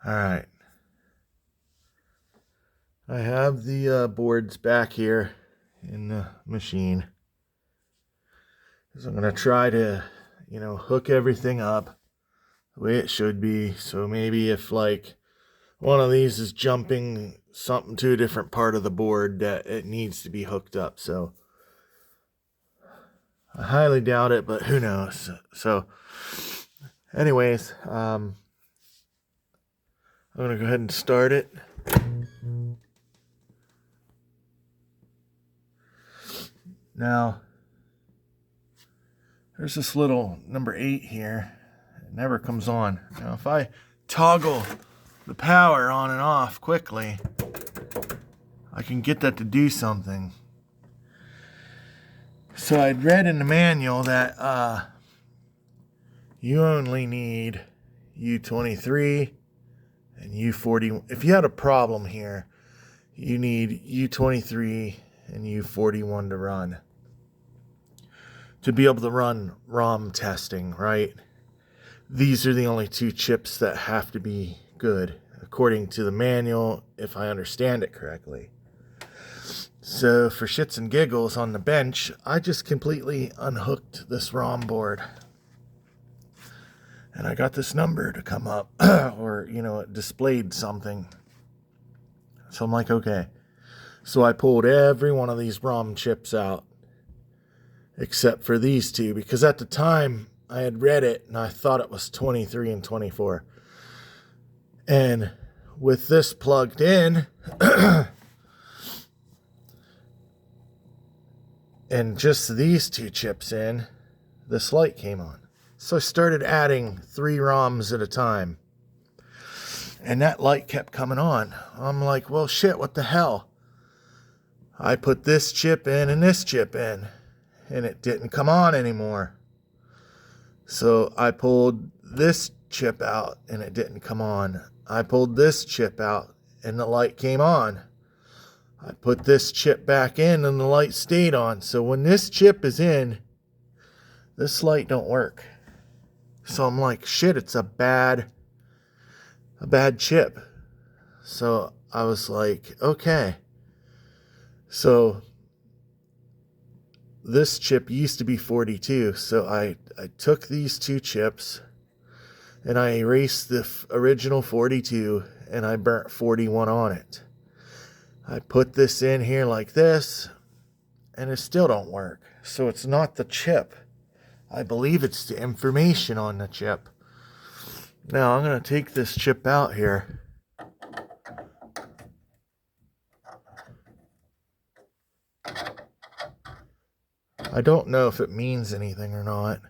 All right. I have the boards back here in the machine. So I'm going to try to, hook everything up the way it should be. So maybe if like one of these is jumping something to a different part of the board, that it needs to be hooked up. So I highly doubt it, but who knows? So anyways, I'm going to go ahead and start it. Now, there's this little number 8 here. It never comes on. Now, if I toggle the power on and off quickly, I can get that to do something. So I'd read in the manual that you only need U23 and U40. If you had a problem here, you need U23 and U41 to run. To be able to run ROM testing, right? These are the only 2 chips that have to be good, according to the manual, if I understand it correctly. So for shits and giggles on the bench, I just completely unhooked this ROM board. And I got this number to come up, or, it displayed something. So I'm like, okay. So I pulled every one of these ROM chips out, except for these 2, because at the time I had read it and I thought it was 23 and 24. And with this plugged in, and just these 2 chips in, this light came on. So I started adding 3 ROMs at a time. And that light kept coming on. I'm like, well, shit, what the hell? I put this chip in and this chip in, and it didn't come on anymore. So I pulled this chip out, and it didn't come on. I pulled this chip out, and the light came on. I put this chip back in, and the light stayed on. So when this chip is in, this light don't work. So I'm like, shit, it's a bad chip. So I was like, okay. So this chip used to be 42. So I took these 2 chips and I erased the original 42 and I burnt 41 on it. I put this in here like this and it still don't work. So it's not the chip. I believe it's the information on the chip. Now I'm going to take this chip out here. I don't know if it means anything or not.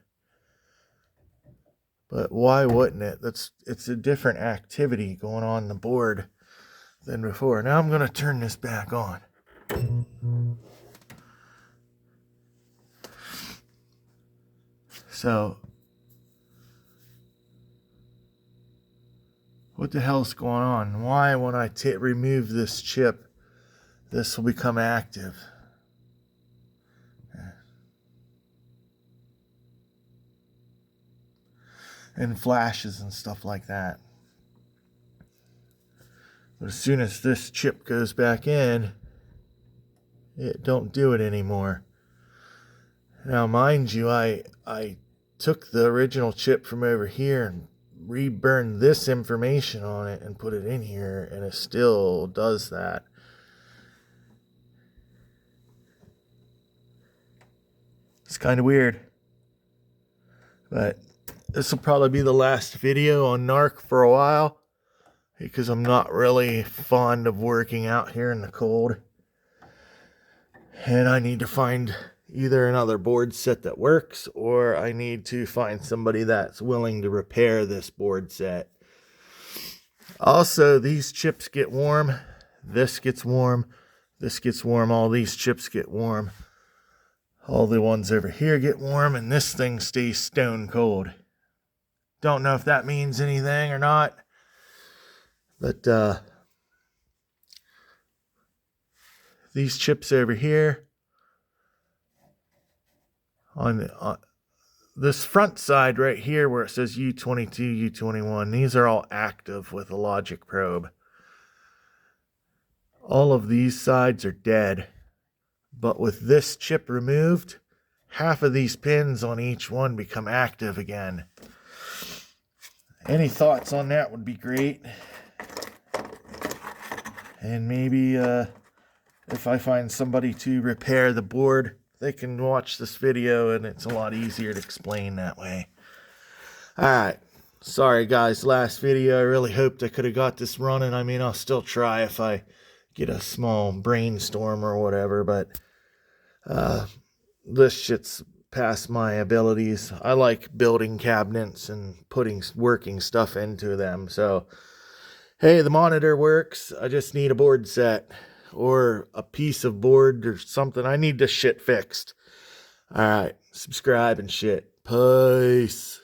But why wouldn't it? It's a different activity going on the board than before. Now I'm going to turn this back on. So, what the hell's going on? Why, when I remove this chip, this will become active? And flashes and stuff like that. But as soon as this chip goes back in, it don't do it anymore. Now, mind you, I took the original chip from over here and reburned this information on it and put it in here, and it still does that. It's kind of weird. But this will probably be the last video on Narc for a while, because I'm not really fond of working out here in the cold. And I need to find either another board set that works, or I need to find somebody that's willing to repair this board set. Also, these chips get warm. This gets warm. This gets warm. All these chips get warm. All the ones over here get warm, and this thing stays stone cold. Don't know if that means anything or not. But these chips over here, on this front side right here where it says U22, U21, these are all active with a logic probe. All of these sides are dead. But with this chip removed, half of these pins on each one become active again. Any thoughts on that would be great. And maybe if I find somebody to repair the board, they can watch this video and it's a lot easier to explain that way. Alright, sorry guys, last video. I really hoped I could have got this running. I mean, I'll still try if I get a small brainstorm or whatever, but this shit's past my abilities. I like building cabinets and putting working stuff into them. So, hey, the monitor works. I just need a board set or a piece of board or something. I need this shit fixed. All right, subscribe and shit. Peace.